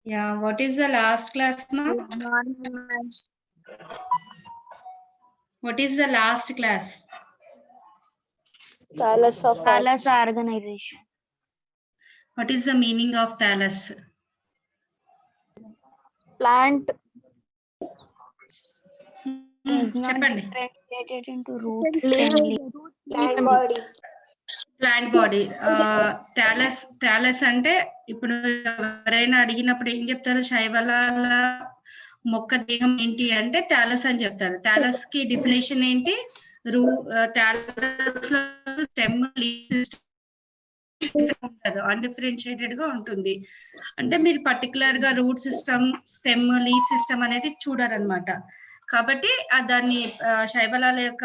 Yeah, what is the last class, ma'am? What is the last class? Thallus organization. What is the meaning of thallus? plant. Is not చెప్పండి. differentiated into root, stem, leaf. Plant body. Plant body. Thallus అంటే ఇప్పుడు ఎవరైనా అడిగినప్పుడు ఏం చెప్తారు? శైవలాల మొక్క దేహం ఏంటి అంటే థాలస్ అని చెప్తారు. థాలస్ కి డెఫినేషన్ ఏంటి? థాలస్ స్టెమ్ అన్డిఫరెన్షియేటెడ్ గా ఉంటుంది. అంటే మీరు పర్టికులర్ గా root system, stem, leaf system అనేది చూడరనమాట. కాబట్టి దాన్ని శైవలాల యొక్క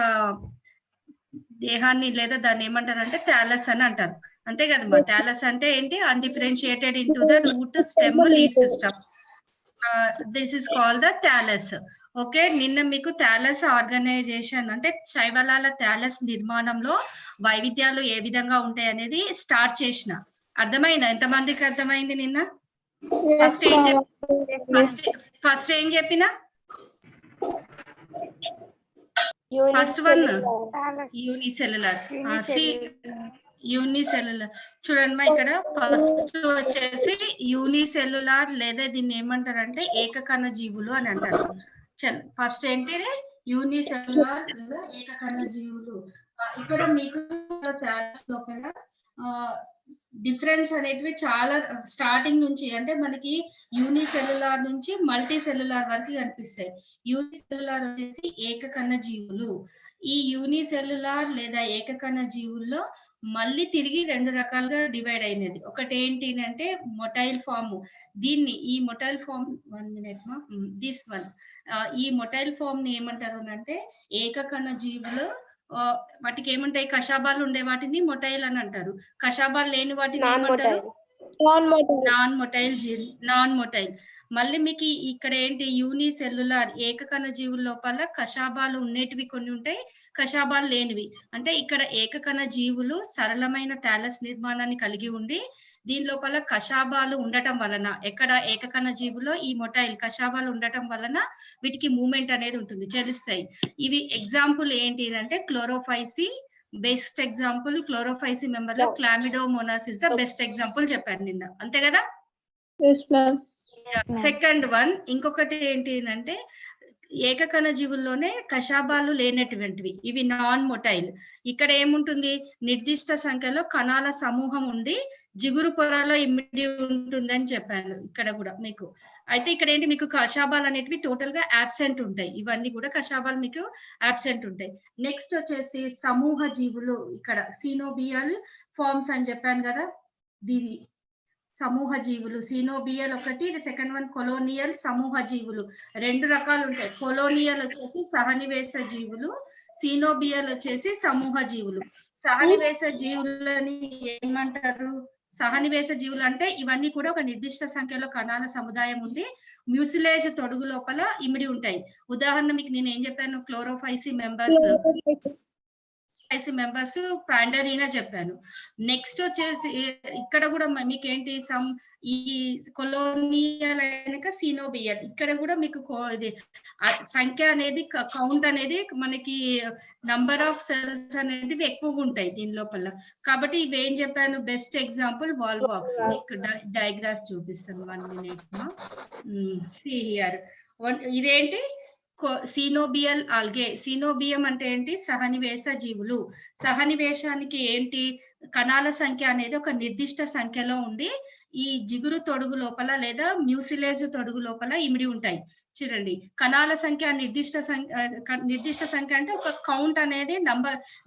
దేహాన్ని లేదా దాన్ని ఏమంటారంటే థాలస్ అని అంటారు. అంతే కదమ్మా? థాలస్ అంటే ఏంటి? Undifferentiated into the root, stem, leaf system. This is call the thallus. Okay, నిన్న మీకు థాలస్ ఆర్గనైజేషన్ అంటే శైవలాల థాలస్ నిర్మాణంలో వైవిధ్యాలు ఏ విధంగా ఉంటాయి అనేది స్టార్ట్ చేసిన. అర్థమైందా? ఎంతమందికి అర్థమైంది నిన్న? ఫస్ట్ ఏం చెప్పినా? First one unicellular. యూనిసెల్యులర్ చూడండి ఇక్కడ ఫస్ట్ వచ్చేసి యూనిసెల్యులార్ లేదా దీన్ని ఏమంటారంటే ఏకకణ జీవులు అని అంటారు. ఫస్ట్ ఏంటి? యూనిసెల్యులార్ లేదా ఏకకణ జీవులు. ఇక్కడ మీకు థాలస్ లోపల డిఫరెన్స్ అనేటివి చాలా స్టార్టింగ్ నుంచి అంటే మనకి యూనిసెల్యులార్ నుంచి మల్టీ సెల్యులార్ వరకు కనిపిస్తాయి. యూనిసెల్యులార్ వచ్చేసి ఏకకణ జీవులు. ఈ యూనిసెల్యులార్ లేదా ఏకకణ జీవుల్లో మళ్ళీ తిరిగి రెండు రకాలుగా డివైడ్ అయినది. ఒకటి ఏంటి అంటే మొటైల్ ఫామ్. దీన్ని ఈ మొటైల్ ఫామ్ దిస్ వన్ ఈ మొటైల్ ఫామ్ ని ఏమంటారు అంటే ఏకకణ జీవులు. వాటికి ఏముంటాయి? కషాబాలు ఉండే వాటిని మొటైల్ అని అంటారు. కషాబాలు లేని వాటిని ఏమంటారు? Non motile. మళ్ళీ మీకు ఇక్కడ ఏంటి? యూనిసెల్యులార్ ఏకకణ జీవుల లోపల కషాబాలు ఉండేటివి కొన్ని ఉంటాయి, కషాబాలు లేనివి. అంటే ఇక్కడ ఏకకణ జీవులు సరళమైన థాలస్ నిర్మాణాన్ని కలిగి ఉండి దీని లోపల కషాబాలు ఉండటం వలన, ఎక్కడ ఏకకణ జీవులో ఈ మొటైల్ కషాబాలు ఉండటం వలన వీటికి మూమెంట్ అనేది ఉంటుంది, చలిస్తాయి. ఇవి ఎగ్జాంపుల్ ఏంటి అంటే Chlorophyceae best example. Chlorophyceae member లో Chlamydomonas is the best example చెప్పాను నిన్న. అంతే కదా? సెకండ్ వన్ ఇంకొకటి ఏంటి అంటే ఏకకణ జీవుల్లోనే కషాబాలు లేనటువంటివి, ఇవి నాన్ మొటైల్. ఇక్కడ ఏముంటుంది? నిర్దిష్ట సంఖ్యలో కణాల సమూహం ఉండి జిగురు పొరలో ఇమిడి ఉంటుంది అని చెప్పాను ఇక్కడ కూడా మీకు. అయితే ఇక్కడ ఏంటి? మీకు కషాబాలు అనేటివి టోటల్ గా అబ్సెంట్ ఉంటాయి. ఇవన్నీ కూడా కషాబాలు మీకు అబ్సెంట్ ఉంటాయి. నెక్స్ట్ వచ్చేసి సమూహ జీవులు. ఇక్కడ సీనోబియల్ ఫార్మ్స్ అని చెప్పాను కదా, దీని సమూహ జీవులు. సీనోబియల్ ఒకటి, సెకండ్ వన్ కొలోనియల్. సమూహ జీవులు రెండు రకాలు ఉంటాయి. కొలోనియల్ వచ్చేసి సహనివేశ జీవులు, సీనోబియల్ వచ్చేసి సమూహ జీవులు. సహనివేశ జీవులని ఏమంటారు? సహనివేశ జీవులు అంటే ఇవన్నీ కూడా ఒక నిర్దిష్ట సంఖ్యలో కణాల సముదాయం ఉండి మ్యూసిలేజ్ తొడుగు లోపల ఇమిడి ఉంటాయి. ఉదాహరణ మీకు నేను ఏం చెప్పాను? క్లోరోఫైసి మెంబర్స్ పాండరీనా చెప్పాను. నెక్స్ట్ వచ్చేసి ఇక్కడ కూడా మీకేంటి? ఈ కొలోనియల్ అయినాక సీనోబియల్. ఇక్కడ కూడా మీకు ఇది సంఖ్య అనేది కౌంట్ అనేది మనకి నంబర్ ఆఫ్ సెల్స్ అనేది ఎక్కువగా ఉంటాయి దీని లోపల. కాబట్టి ఇవి ఏం చెప్పాను? Best example వాల్వాక్స్. మీకు డయాగ్రామ్స్ చూపిస్తాను 1 minute. See here. ఇవేంటి? సీనోబియల్ ఆల్గే. సీనోబియం అంటే ఏంటి? సహనివేశ జీవులు. సహనివేశానికి ఏంటి? కణాల సంఖ్య అనేది ఒక నిర్దిష్ట సంఖ్యలో ఉండి ఈ జిగురు తొడుగు లోపల లేదా మ్యూసిలేజ్ తొడుగు లోపల ఇమిడి ఉంటాయి. చూడండి, కణాల సంఖ్య నిర్దిష్ట సంఖ్య అంటే ఒక కౌంట్ అనేది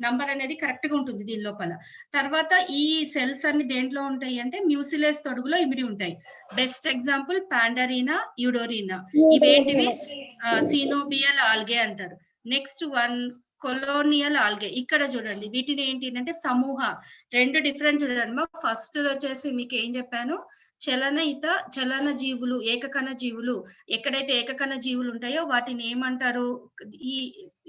నంబర్ అనేది కరెక్ట్ గా ఉంటుంది దీని లోపల. తర్వాత ఈ సెల్స్ అన్ని దేంట్లో ఉంటాయి అంటే మ్యూసిలేజ్ తొడుగులో ఇమిడి ఉంటాయి. Best example Pandorina, Eudorina. ఇవేంటివి? సీనోబియల్ ఆల్గే అంటారు. Next one colonial algae. ఇక్కడ చూడండి, వీటిని ఏంటి అంటే సమూహ. రెండు డిఫరెంట్ చూడండి. ఫస్ట్ వచ్చేసి మీకు ఏం చెప్పాను? చలన జీవులు, ఏకకణ జీవులు. ఎక్కడైతే ఏకకణ జీవులు ఉంటాయో వాటిని ఏమంటారు? ఈ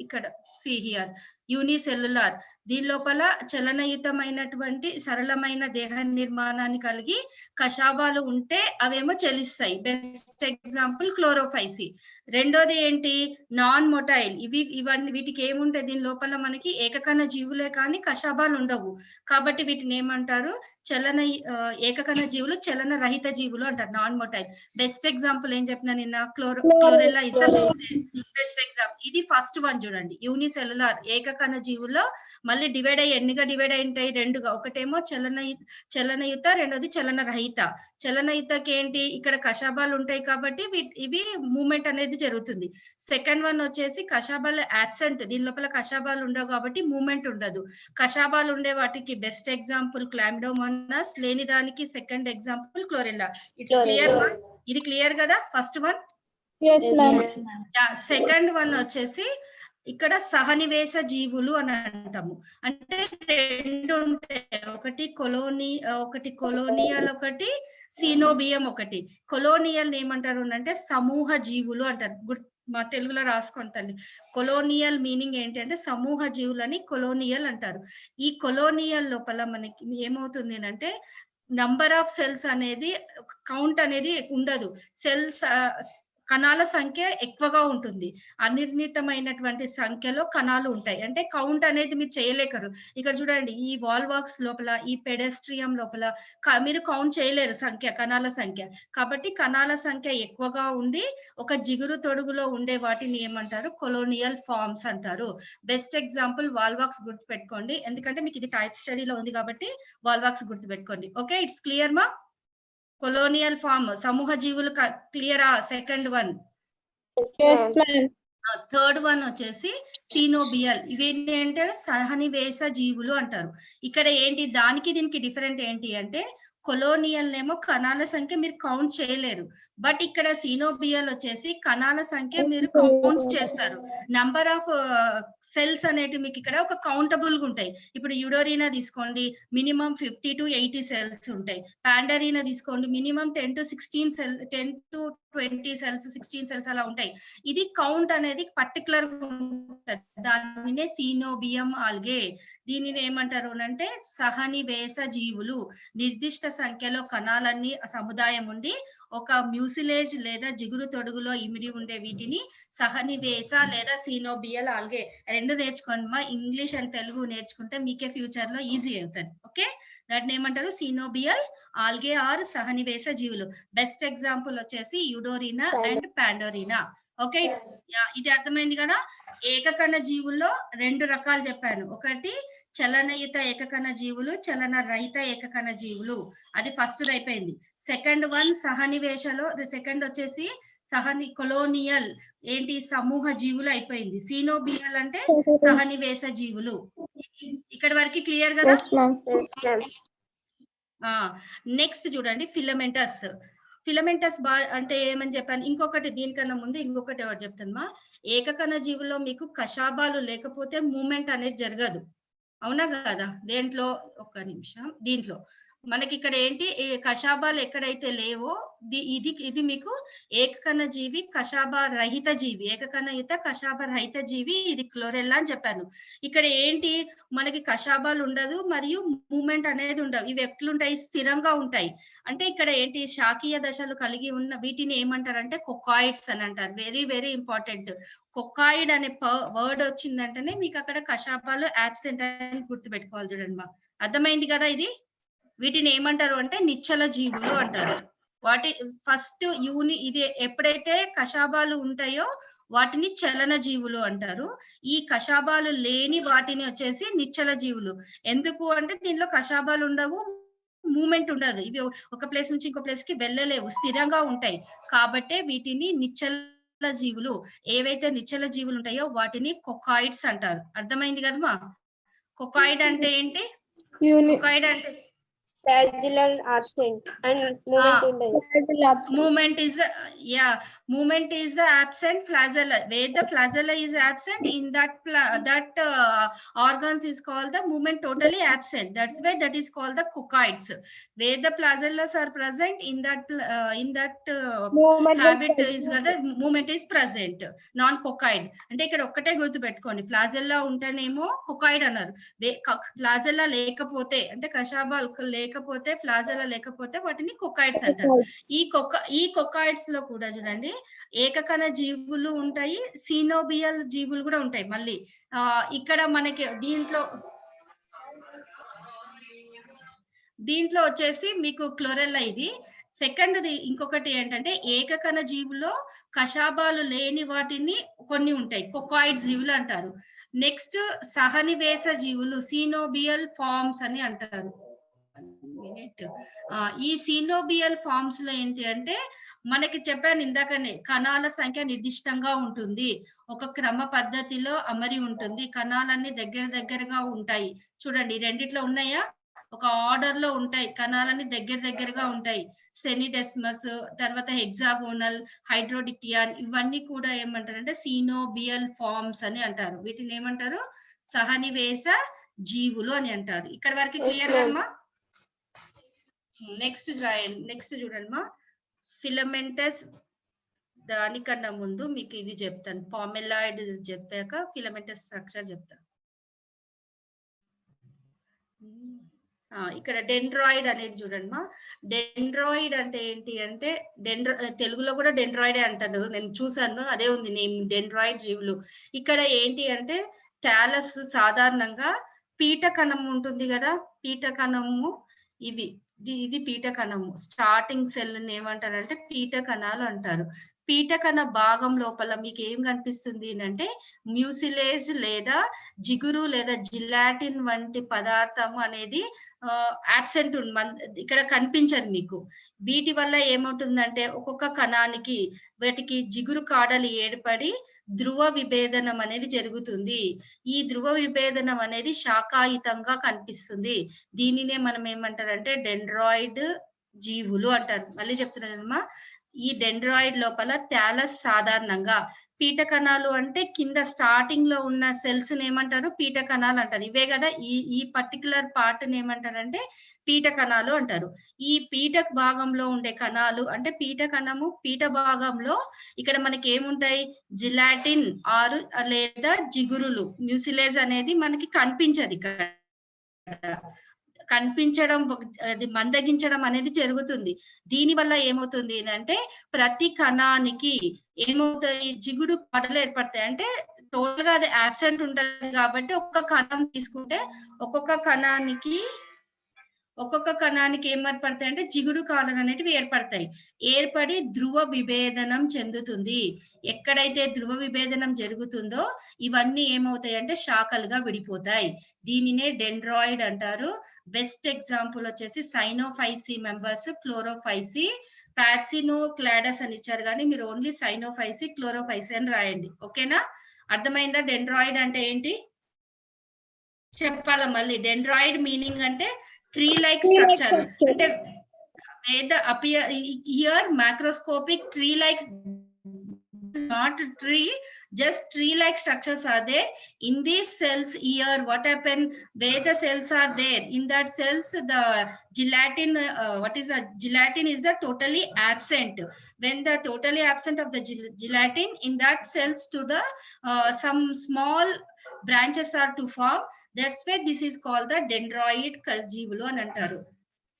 ఇక్కడ see here యూనిసెల్యులార్. దీని లోపల చలనయుతమైనటువంటి సరళమైన దేహ నిర్మాణాన్ని కలిగి కషాబాలు ఉంటే అవేమో చలిస్తాయి. Best example Chlorophyceae. రెండోది ఏంటి, నాన్ మొటైల్. ఇవన్నీ వీటికి ఏముంటాయి, దీని లోపల మనకి ఏకకణ జీవులే కానీ కషాబాలు ఉండవు. కాబట్టి వీటిని ఏమంటారు, ఏకకణ జీవులు, చలన రహిత జీవులు అంటారు, నాన్ మొటైల్. బెస్ట్ ఎగ్జాంపుల్ ఏం చెప్పినా నిన్న, chlorella is the best example. ఇది ఫస్ట్ వన్ చూడండి, యూనిసెల్యులార్. ఏకకణ జీవుల్లో మళ్ళీ డివైడ్ అయ్యి ఎన్నిగా డివైడ్ అయి ఉంటాయి, రెండుగా. ఒకటేమో చలనయుత, రెండోది చలన రహిత. చలనయుతకి ఏంటి, ఇక్కడ కషాబాలు ఉంటాయి కాబట్టి ఇవి మూమెంట్ అనేది జరుగుతుంది. సెకండ్ వన్ వచ్చేసి కషాబాలు అబ్సెంట్, దీని లోపల కషాబాలు ఉండవు కాబట్టి మూమెంట్ ఉండదు. కషాబాలు ఉండే వాటికి బెస్ట్ ఎగ్జాంపుల్ క్లామిడోమోనాస్, లేని దానికి second example chlorella. It's clear? ఇది క్లియర్ కదా ఫస్ట్ వన్? సెకండ్ వన్ వచ్చేసి ఇక్కడ సహనివేశ జీవులు అని అంటాము. అంటే రెండు ఉంటాయి, ఒకటి కొలోనియల్, ఒకటి సీనోబియం. ఒకటి కొలోనియల్ ఏమంటారు అంటే సమూహ జీవులు అంటారు. మా తెలుగులో రాసుకోండి తల్లి. కొలోనియల్ మీనింగ్ ఏంటి అంటే సమూహ జీవులని కొలోనియల్ అంటారు. ఈ కొలోనియల్ లోపల మనకి ఏమవుతుంది అంటే నంబర్ ఆఫ్ సెల్స్ అనేది, కౌంట్ అనేది ఉండదు. కణాల సంఖ్య ఎక్కువగా ఉంటుంది. అనిర్ణితమైనటువంటి సంఖ్యలో కణాలు ఉంటాయి. అంటే కౌంట్ అనేది మీరు చేయలేకరు. ఇక్కడ చూడండి, ఈ వాల్వాక్స్ లోపల, ఈ పెడెస్ట్రియం లోపల మీరు కౌంట్ చేయలేరు కణాల సంఖ్య. కాబట్టి కణాల సంఖ్య ఎక్కువగా ఉండి ఒక జిగురు తొడుగులో ఉండే వాటిని ఏమంటారు, కొలోనియల్ ఫార్మ్స్ అంటారు. బెస్ట్ ఎగ్జాంపుల్ వాల్వాక్స్ గుర్తుపెట్టుకోండి, ఎందుకంటే మీకు ఇది టైప్ స్టడీలో ఉంది కాబట్టి వాల్వాక్స్ గుర్తుపెట్టుకోండి. ఓకే, ఇట్స్ క్లియర్ మా? కొలోనియల్ ఫార్మ్, సమూహ జీవులు క్లియరా? Second one. థర్డ్ వన్ వచ్చేసి సీనోబియల్. ఇవి ఏంటంటే సహనివేశ జీవులు అంటారు. ఇక్కడ ఏంటి, దానికి దీనికి డిఫరెంట్ ఏంటి అంటే, కొలోనియల్ ఏమో కణాల సంఖ్య మీరు కౌంట్ చేయలేరు, బట్ ఇక్కడ సీనోబియల్ వచ్చేసి కణాల సంఖ్య మీరు కౌంట్ చేస్తారు. నంబర్ ఆఫ్ సెల్స్ అనేటివి మీకు ఇక్కడ ఒక కౌంటబుల్ గా ఉంటాయి. ఇప్పుడు యుడోరినా తీసుకోండి, మినిమం 50 to 80 సెల్స్ ఉంటాయి. పాండరీనా తీసుకోండి, మినిమం 10 to 20 సెల్స్, 16 సెల్స్ అలా ఉంటాయి. ఇది కౌంట్ అనేది పర్టికులర్ ఉంటుంది. దానినే సీనోబియం ఆల్గే. దీనిని ఏమంటారు అంటే సహనివేశ జీవులు. నిర్దిష్ట సంఖ్యలో కణాలన్నీ సముదాయం ఉండి ఒక మ్యూసిలేజ్ లేదా జిగురు తొడుగులో ఇమిడి ఉండే వీటిని సహనివేశ లేదా సీనోబియల్ ఆల్గే. రెండు నేర్చుకోండి మా, ఇంగ్లీష్ అండ్ తెలుగు నేర్చుకుంటే మీకే ఫ్యూచర్ లో ఈజీ అవుతుంది. ఓకే, దాన్ని ఏమంటారు, సీనోబియల్ ఆల్గే ఆర్ సహనివేశ జీవులు. బెస్ట్ ఎగ్జాంపుల్ వచ్చేసి యుడోరినా అండ్ పాండోరినా. ఓకే, ఇది అర్థమైంది కదా. ఏకకణ జీవుల్లో రెండు రకాలు చెప్పాను, ఒకటి చలనయుత ఏకకణ జీవులు, చలన రహిత ఏకకణ జీవులు. అది ఫస్ట్ అయిపోయింది. సెకండ్ వన్ సహనివేశలో, సెకండ్ వచ్చేసి కొలోనియల్ ఏంటి, సమూహ జీవులు అయిపోయింది. సీనోబియల్ అంటే సహనివేశ జీవులు. ఇక్కడ వరకు క్లియర్ కదా. నెక్స్ట్ చూడండి, ఫిలమెంటస్ అంటే ఏమని చెప్పాను. ఇంకొకటి దీనికన్నా ముందు ఇంకొకటి ఎవరు చెప్తాను మా, ఏకకణ జీవుల్లో మీకు కషాబాలు లేకపోతే మూమెంట్ అనేది జరగదు, అవునా కదా. దేంట్లో, ఒక్క నిమిషం, దీంట్లో మనకి ఇక్కడ ఏంటి, కషాబాలు ఎక్కడైతే లేవో ఇది మీకు ఏకకణ జీవి, కషాబా రహిత జీవి. ఏకకణయుత కషాబ రహిత జీవి ఇది క్లోరెల్లా అని చెప్పాను. ఇక్కడ ఏంటి, మనకి కషాబాలు ఉండదు మరియు మూమెంట్ అనేది ఉండవు. ఇవి ఎట్లుంటాయి, స్థిరంగా ఉంటాయి. అంటే ఇక్కడ ఏంటి, శాకీయ దశలు కలిగి ఉన్న వీటిని ఏమంటారంటే కొకాయిడ్స్ అని అంటారు. Very very important. కొకాయిడ్ అనే వర్డ్ వచ్చిందంటేనే మీకు అక్కడ కషాబాలు అబ్సెంట్ అని గుర్తుపెట్టుకోవాలి. చూడండి మా, అర్థమైంది కదా. వీటిని ఏమంటారు అంటే నిశ్చల జీవులు అంటారు. వాటి ఫస్ట్ ఇది ఎప్పుడైతే కషాబాలు ఉంటాయో వాటిని చలన జీవులు అంటారు. ఈ కషాబాలు లేని వాటిని వచ్చేసి నిశ్చల జీవులు. ఎందుకు అంటే దీనిలో కషాబాలు ఉండవు, మూమెంట్ ఉండదు, ఇవి ఒక ప్లేస్ నుంచి ఇంకో ప్లేస్ కి వెళ్ళలేవు, స్థిరంగా ఉంటాయి. కాబట్టే వీటిని నిశ్చల జీవులు. ఏవైతే నిశ్చల జీవులు ఉంటాయో వాటిని కొకాయిడ్స్ అంటారు. అర్థమైంది కదమ్మా. కొకాయిడ్ అంటే ఏంటి, కొకాయిడ్ అంటే Fragile absent and movement ఉండదు. Movement is the movement is the absent flagella. Where the flagella is absent, in that organs is called the movement totally absent. That's why that is called the coccoids. Where the flagellas are present, in that habit is the movement is present. Non coccoid అంటే ఇక్కడ ఒక్కటే గుర్తు పెట్టుకోండి, flagella ఉంటేనేమో కొకాయిడ్ అన్నారు. Flagella లేకపోతే అంటే కషాబాల్ లేకపోతే, ఫ్లాజెల్లా లేకపోతే వాటిని కొకాయిడ్స్ అంటారు. ఈ కొకాయిడ్స్ లో కూడా చూడండి ఏకకణ జీవులు ఉంటాయి, సీనోబియల్ జీవులు కూడా ఉంటాయి. మళ్ళీ ఇక్కడ మనకి దీంట్లో వచ్చేసి మీకు క్లోరెల్లా ఇది. సెకండ్ది ఇంకొకటి ఏంటంటే ఏకకణ జీవులో కషాబాలు లేని వాటిని కొన్ని ఉంటాయి, కొకాయిడ్ జీవులు అంటారు. నెక్స్ట్ సహనివేశ జీవులు, సీనోబియల్ ఫార్మ్స్ అని అంటారు. ఈ సీనోబియల్ ఫార్మ్స్ లో ఏంటి అంటే మనకి చెప్పాను ఇందాకనే, కణాల సంఖ్య నిర్దిష్టంగా ఉంటుంది, ఒక క్రమ పద్ధతిలో అమరి ఉంటుంది, కణాలన్నీ దగ్గరగా ఉంటాయి. చూడండి రెండిట్లో ఉన్నాయా, ఒక ఆర్డర్ లో ఉంటాయి, కణాలన్నీ దగ్గరగా ఉంటాయి. సెనిడెస్మస్, తర్వాత హెక్సాగోనల్, హైడ్రోడిక్టియాన్, ఇవన్నీ కూడా ఏమంటారంటే సీనోబియల్ ఫార్మ్స్ అని అంటారు. వీటిని ఏమంటారు, సహనివేశ జీవులు అని అంటారు. ఇక్కడ వరకు క్లియర్ అమ్మా? నెక్స్ట్ చూడండి మా, ఫిలమెంటస్. దానికన్నా ముందు మీకు ఇది చెప్తాను, పామెలాయిడ్ చెప్పాక ఫిలమెంటస్ స్ట్రక్చర్ చెప్తాను. ఇక్కడ డెండ్రాయిడ్ అనేది చూడండి మా. డెండ్రాయిడ్ అంటే ఏంటి అంటే తెలుగులో కూడా డెండ్రాయిడే అంటారు, నేను చూసాను, అదే ఉంది నేమ్, డెండ్రాయిడ్ జీవులు. ఇక్కడ ఏంటి అంటే థాలస్ సాధారణంగా పీట కణం ఉంటుంది కదా, పీట కణము, ఇది పీట కణము. స్టార్టింగ్ సెల్ ఏమంటారంటే పీట కణాలు అంటారు. పీట కణ భాగం లోపల మీకు ఏం కనిపిస్తుంది అంటే మ్యూసిలేజ్ లేదా జిగురు లేదా జిలాటిన్ వంటి పదార్థం అనేది అబ్సెంట్ ఇక్కడ కనిపించదు మీకు. వీటి వల్ల ఏమవుతుందంటే ఒక్కొక్క కణానికి వాటికి జిగురు కాడలు ఏర్పడి ధ్రువ విభేదనం అనేది జరుగుతుంది. ఈ ధ్రువ విభేదనం అనేది శాఖాయుతంగా కనిపిస్తుంది. దీనినే మనం ఏమంటారంటే డెండ్రాయిడ్ జీవులు అంటారు. మళ్ళీ చెప్తున్నానమ్మా, ఈ డెండ్రాయిడ్ లోపల థాలస్ సాధారణంగా పీట కణాలు అంటే కింద స్టార్టింగ్ లో ఉన్న సెల్స్ ఏమంటారు, పీట కణాలు అంటారు. ఇవే కదా, ఈ పర్టికులర్ పార్ట్ ఏమంటారంటే పీట కణాలు అంటారు. ఈ పీట భాగంలో ఉండే కణాలు అంటే పీట కణము, పీట భాగంలో ఇక్కడ మనకి ఏముంటాయి, జిలాటిన్ ఆరు లేదా జిగురులు, మ్యూసిలేజ్ అనేది మనకి కనిపించదు. ఇక్కడ కనిపించడం, అది మందగించడం అనేది జరుగుతుంది. దీని వల్ల ఏమవుతుంది అంటే ప్రతి కణానికి ఏమవుతాయి, జిగుడు కాడలు ఏర్పడతాయి. అంటే టోటల్ గా అది అబ్సెంట్ ఉంటుంది కాబట్టి ఒక్కొక్క కణం తీసుకుంటే ఒక్కొక్క కణానికి ఏం ఏర్పడతాయి అంటే జిగుడు కాడలు అనేటివి ఏర్పడతాయి. ఏర్పడి ధ్రువ విభేదనం చెందుతుంది. ఎక్కడైతే ధ్రువ విభేదనం జరుగుతుందో ఇవన్నీ ఏమవుతాయి అంటే శాఖలుగా విడిపోతాయి. దీనినే డెండ్రాయిడ్ అంటారు. బెస్ట్ ఎగ్జాంపుల్ వచ్చేసి సైనోఫైసి మెంబర్స్, క్లోరోఫైసి, పార్సినోక్లాడస్ అని ఇచ్చారు కానీ మీరు ఓన్లీ సైనోఫైసి, క్లోరోఫైసి అని రాయండి. ఓకేనా? అర్థమైందా? డెండ్రాయిడ్ అంటే ఏంటి చెప్పాలా మళ్ళీ? డెండ్రాయిడ్ మీనింగ్ అంటే ట్రీ లైక్ స్ట్రక్చర్. అంటే appear here macroscopic tree like, not tree, just tree like structures are there in these cells. Here what happened, where the cells are there, in that cells the gelatin, gelatin is the totally absent. When the totally absent of the gelatin in that cells to the some small branches are to form. That's why this is called the dendroid జీవులు అని అంటారు.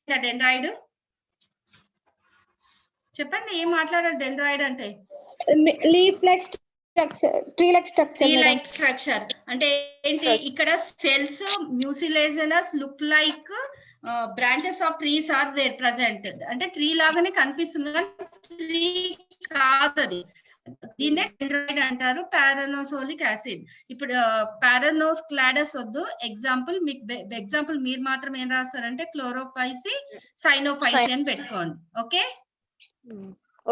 డెండ్రాయిడ్ చెప్పండి, ఏం మాట్లాడారు? Dendroid అంటే leaf like structure, tree like structure అంటే ఏంటి? ఇక్కడ cells mucilaginous look like branches of trees are there present. అంటే ట్రీ లాగానే కనిపిస్తుంది కానీ ట్రీ కాదు. దీన్నే డెండ్రాయిడ్ అంటారు. పారానోసోలిక్ యాసిడ్. ఇప్పుడు పారానోస్క్లాడస్ వద్దు, ఎగ్జాంపుల్ మీరు మాత్రం ఏం రాస్తారంటే క్లోరోఫైసి, సైనోఫైసి అని పెట్టుకోండి. Okay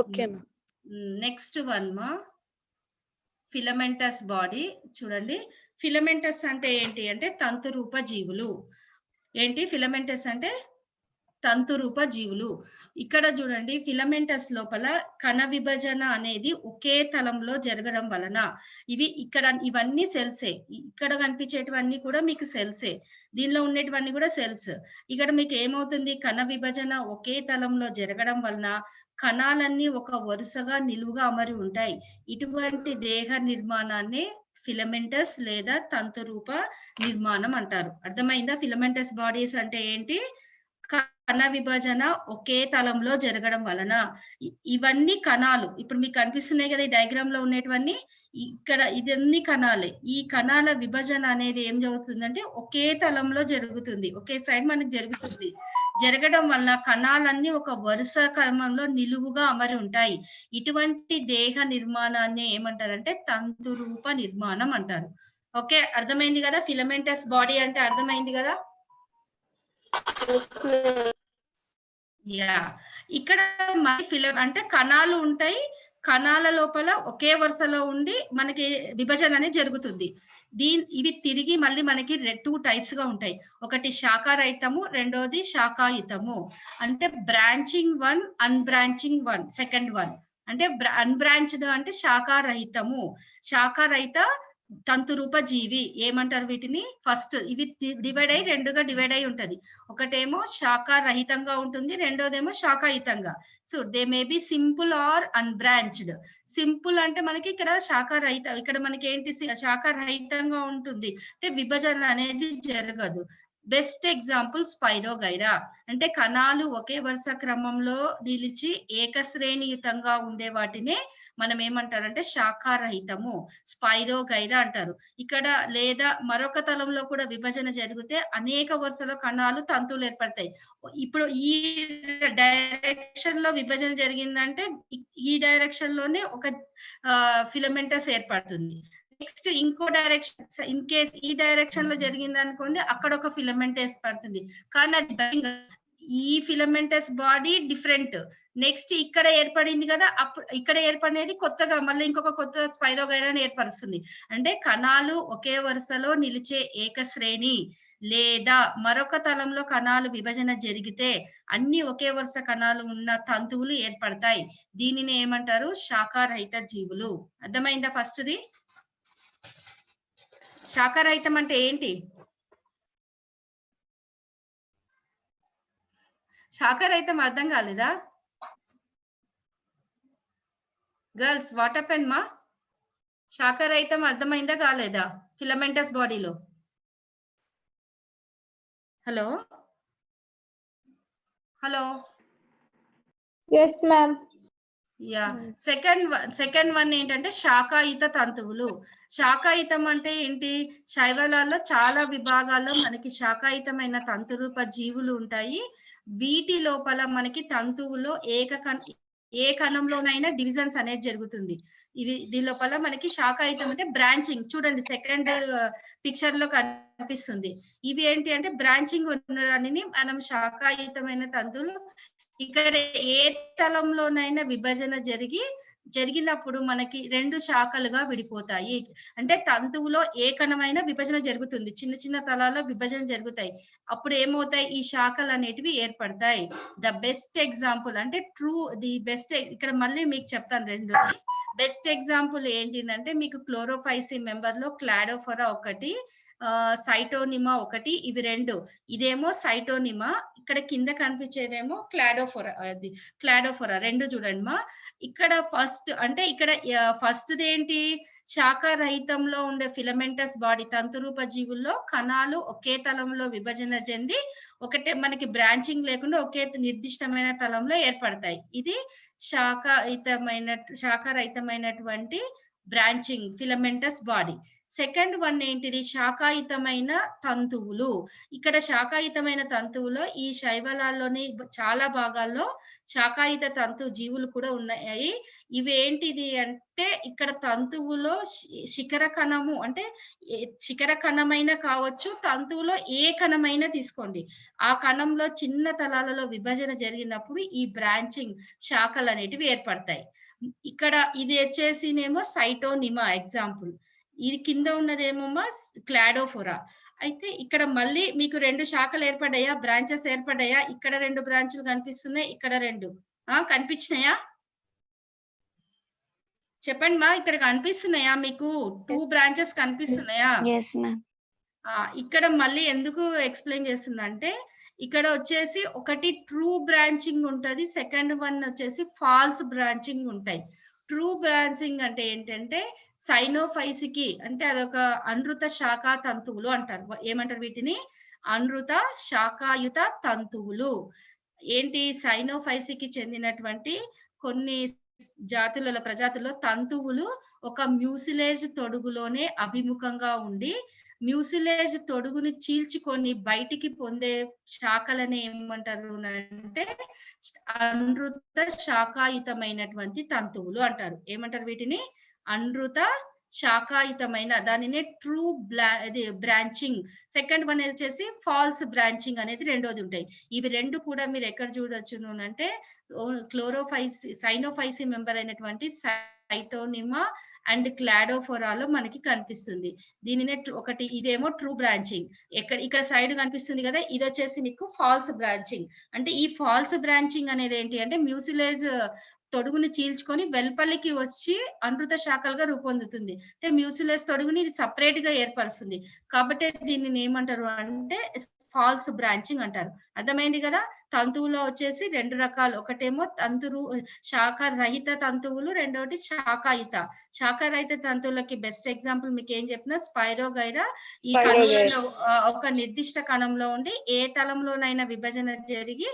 okay. నెక్స్ట్ వన్ మా ఫిలమెంటస్ బాడీ. చూడండి, ఫిలమెంటస్ అంటే ఏంటి అంటే తంతు రూప జీవులు. ఏంటి ఫిలమెంటస్ అంటే? తంతు రూప జీవులు. ఇక్కడ చూడండి ఫిలమెంటస్ లోపల కణ విభజన అనేది ఒకే తలంలో జరగడం వలన ఇవన్నీ సెల్సే. ఇక్కడ కనిపించేటివన్నీ కూడా మీకు సెల్సే. దీనిలో ఉండేటివన్నీ కూడా సెల్స్. ఇక్కడ మీకు ఏమవుతుంది, కణ విభజన ఒకే తలంలో జరగడం వలన కణాలన్నీ ఒక వరుసగా నిలువుగా అమరి ఉంటాయి. ఇటువంటి దేహ నిర్మాణాన్ని ఫిలమెంటస్ లేదా తంతు రూప నిర్మాణం అంటారు. అర్థమైందా? ఫిలమెంటస్ బాడీస్ అంటే ఏంటి? కణ విభజన ఒకే తలంలో జరగడం వలన ఇవన్నీ కణాలు. ఇప్పుడు మీకు కనిపిస్తున్నాయి కదా ఈ డయాగ్రామ్ లో ఉండేటివన్నీ, ఇక్కడ ఇదన్నీ కణాలే. ఈ కణాల విభజన అనేది ఏం జరుగుతుందంటే ఒకే తలంలో జరుగుతుంది, ఒకే సైడ్ మనకి జరుగుతుంది. జరగడం వల్ల కణాలన్నీ ఒక వరుస క్రమంలో నిలువుగా అమరి ఉంటాయి. ఇటువంటి దేహ నిర్మాణాన్ని ఏమంటారంటే తంతు రూప నిర్మాణం అంటారు. ఓకే, అర్థమైంది కదా? ఫిలమెంటస్ బాడీ అంటే అర్థమైంది కదా? యా, ఇక్కడ అంటే కణాలు ఉంటాయి. కణాల లోపల ఒకే వరుసలో ఉండి మనకి విభజన అనేది జరుగుతుంది. ఇవి తిరిగి మళ్ళీ మనకి 2 టైప్స్ గా ఉంటాయి. ఒకటి శాఖారహితము, రెండోది శాఖాయుతము. అంటే బ్రాంచింగ్ 1, అన్బ్రాంచింగ్ 1. సెకండ్ 1 అంటే అన్బ్రాంచ్డ్ అంటే శాఖారహితము. శాఖారహిత తంతు రూప జీవి ఏమంటారు వీటిని? ఫస్ట్ ఇవి డివైడ్ అయ్యి 2గా డివైడ్ అయి ఉంటది. ఒకటేమో శాఖారహితంగా ఉంటుంది, రెండోదేమో శాఖాయుతంగా. So they may be simple or unbranched. Simple అంటే మనకి ఇక్కడ శాఖారహిత, ఇక్కడ మనకి ఏంటి శాఖారహితంగా ఉంటుంది అంటే విభజన అనేది జరగదు. Best example spirogyra. అంటే కణాలు ఒకే వరుస క్రమంలో నిలిచి ఏకశ్రేణియుతంగా ఉండే వాటినే మనం ఏమంటారంటే శాఖారహితము, స్పైరోగైరా అంటారు. ఇక్కడ లేదా మరొక తలంలో కూడా విభజన జరిగితే అనేక వరుసలో కణాలు తంతువులు ఏర్పడతాయి. ఇప్పుడు ఈ డైరెక్షన్ లో విభజన జరిగిందంటే ఈ డైరెక్షన్ లోనే ఒక ఫిలమెంటస్ ఏర్పడుతుంది. నెక్స్ట్ ఇంకో డైరెక్షన్, ఇన్ కేస్ ఈ డైరెక్షన్ లో జరిగింది అనుకోండి, అక్కడ ఒక ఫిలమెంట్ ఏర్పడుతుంది. కానీ అది ఈ ఫిలమెంటస్ బాడీ డిఫరెంట్. నెక్స్ట్ ఇక్కడ ఏర్పడింది కదా, అప్పుడు ఇక్కడ ఏర్పడేది కొత్తగా మళ్ళీ ఇంకొక కొత్త స్పైరోగైరాని ఏర్పరుస్తుంది. అంటే కణాలు ఒకే వరుసలో నిలిచే ఏకశ్రేణి లేదా మరొక తలంలో కణాలు విభజన జరిగితే అన్ని ఒకే వరుస కణాలు ఉన్న తంతువులు ఏర్పడతాయి. దీనిని ఏమంటారు? శాఖారహిత జీవులు. అర్థమైందా? ఫస్ట్ది శాఖారహితం అంటే ఏంటి? శాఖారహితం అర్థం కాలేదా గర్ల్స్? వాట్ హ్యాపెన్ మా? శాఖారహితం అర్థమైందా కాలేదా ఫిలమెంటస్ బాడీలో? Hello hello. yes ma'am. Yeah, second one ఏంటంటే శాఖాయుత తంతువులు. శాఖాయుతం అంటే ఏంటి? శైవలాల్లో చాలా విభాగాల్లో మనకి శాఖాయుతమైన తంతురూప జీవులు ఉంటాయి. వీటి లోపల మనకి తంతువులో ఏ కణంలోనైనా డివిజన్స్ అనేది జరుగుతుంది. దీని లోపల మనకి శాఖాయుతం అంటే బ్రాంచింగ్. చూడండి సెకండ్ పిక్చర్ లో కనిపిస్తుంది. ఇవి ఏంటి అంటే బ్రాంచింగ్ ఉన్నదానిని మనం శాఖాయుతమైన తంతువులు. ఇక్కడ ఏ తలంలోనైనా విభజన జరిగినప్పుడు మనకి 2 శాఖలుగా విడిపోతాయి. అంటే తంతువులో ఏ కణమైన విభజన జరుగుతుంది, చిన్న చిన్న తలాల్లో విభజన జరుగుతాయి. అప్పుడు ఏమవుతాయి? ఈ శాఖలు అనేటివి ఏర్పడతాయి. ద బెస్ట్ ఎగ్జాంపుల్ అంటే బెస్ట్ ఇక్కడ మళ్ళీ మీకు చెప్తాను 2. బెస్ట్ ఎగ్జాంపుల్ ఏంటిదంటే మీకు క్లోరోఫైసి మెంబర్ లో క్లాడోఫోరా ఒకటి, సైటోనిమా ఒకటి. ఇవి 2. ఇదేమో సైటోనిమా, ఇక్కడ కింద కనిపించేదేమో క్లాడోఫోరా. అది క్లాడోఫోరా 2 చూడండి మా. ఇక్కడ ఫస్ట్ అంటే ఇక్కడ ఫస్ట్ ఏంటి? శాఖారహితంలో ఉండే ఫిలమెంటస్ బాడీ తంతురూప జీవుల్లో కణాలు ఒకే తలంలో విభజన చెంది ఒకటే మనకి బ్రాంచింగ్ లేకుండా ఒకే నిర్దిష్టమైన తలంలో ఏర్పడతాయి. ఇది శాఖారహితమైనటువంటి branching filamentous body. Second one ఏంటిది? శాఖాయుతమైన తంతువులు. ఇక్కడ శాఖాయుతమైన తంతువులో ఈ శైవలాల్లోని చాలా భాగాల్లో శాఖాయుత తంతు జీవులు కూడా ఉన్నాయి. ఇవి ఏంటిది అంటే ఇక్కడ తంతువులో శిఖర కణము అంటే శిఖర కణమైన కావచ్చు, తంతువులో ఏ కణమైనా తీసుకోండి, ఆ కణంలో చిన్న తలాలలో విభజన జరిగినప్పుడు ఈ బ్రాంచింగ్ శాఖలు అనేటివి ఏర్పడతాయి. ఇక్కడ ఇది వచ్చేసినేమో సైటోనిమా ఎగ్జాంపుల్. ఇది కింద ఉన్నదేమో క్లాడోఫోరా. అయితే ఇక్కడ మళ్ళీ మీకు 2 శాఖలు ఏర్పడ్డాయా? బ్రాంచెస్ ఏర్పడ్డాయా? ఇక్కడ 2 బ్రాంచ్‌లు కనిపిస్తున్నాయి. ఇక్కడ 2 కనిపించినాయా? చెప్పండి మా, ఇక్కడ కనిపిస్తున్నాయా మీకు? 2 బ్రాంచెస్ కనిపిస్తున్నాయా? yes ma'am. ఇక్కడ మళ్ళీ ఎందుకు ఎక్స్‌ప్లెయిన్ చేస్తుందంటే, ఇక్కడ వచ్చేసి ఒకటి ట్రూ బ్రాంచింగ్ ఉంటది. సెకండ్ వన్ వచ్చేసి ఫాల్స్ బ్రాంచింగ్ ఉంటాయి. ట్రూ బ్రాంచింగ్ అంటే ఏంటంటే సైనోఫైసికి, అంటే అదొక అనృత శాఖా తంతువులు అంటారు. ఏమంటారు వీటిని? అనృత శాఖాయుత తంతువులు. ఏంటి? సైనోఫైసికి చెందినటువంటి కొన్ని ప్రజాతుల్లో తంతువులు ఒక మ్యూసిలేజ్ తొడుగులోనే అభిముఖంగా ఉండి, మ్యూసిలేజ్ తొడుగుని చీల్చుకొని బయటికి పొందే శాఖలని ఏమంటారు అంటే అనృత శాఖాయుతమైనటువంటి తంతువులు అంటారు. ఏమంటారు వీటిని? అనృత శాఖాయుతమైన, దానినే ట్రూ బ్రాంచింగ్. సెకండ్ వన్ వచ్చేసి ఫాల్స్ బ్రాంచింగ్ అనేది రెండోది ఉంటాయి. ఇవి రెండు కూడా మీరు ఎక్కడ చూడొచ్చును అంటే సైనోఫైసి మెంబర్ అయినటువంటి సైటోనిమా అండ్ క్లాడోఫోరాలో మనకి కనిపిస్తుంది. దీనినే ఒకటి, ఇదేమో ట్రూ బ్రాంచింగ్. ఇక్కడ సైడ్ కనిపిస్తుంది కదా, ఇది వచ్చేసి మీకు ఫాల్స్ బ్రాంచింగ్. అంటే ఈ ఫాల్స్ బ్రాంచింగ్ అనేది ఏంటి అంటే మ్యూసిలేజ్ తొడుగుని చీల్చుకొని వెల్పలికి వచ్చి అనృత శాఖలుగా రూపొందుతుంది. అంటే మ్యూసిలేజ్ తొడుగుని ఇది సపరేట్ గా ఏర్పరుస్తుంది. కాబట్టి దీనిని ఏమంటారు అంటే ఫాల్స్ బ్రాంచింగ్ అంటారు. అర్థమైంది కదా? తంతువులో వచ్చేసి 2 రకాలు. ఒకటేమో శాఖ రహిత తంతువులు, రెండోటి శాఖాయుత. శాఖారహిత తంతువులకి బెస్ట్ ఎగ్జాంపుల్ మీకు ఏం చెప్పినా స్పైరోగైరా. ఈ కణంలో ఒక నిర్దిష్ట కణంలో ఉండి ఏ తలంలోనైనా విభజన జరిగి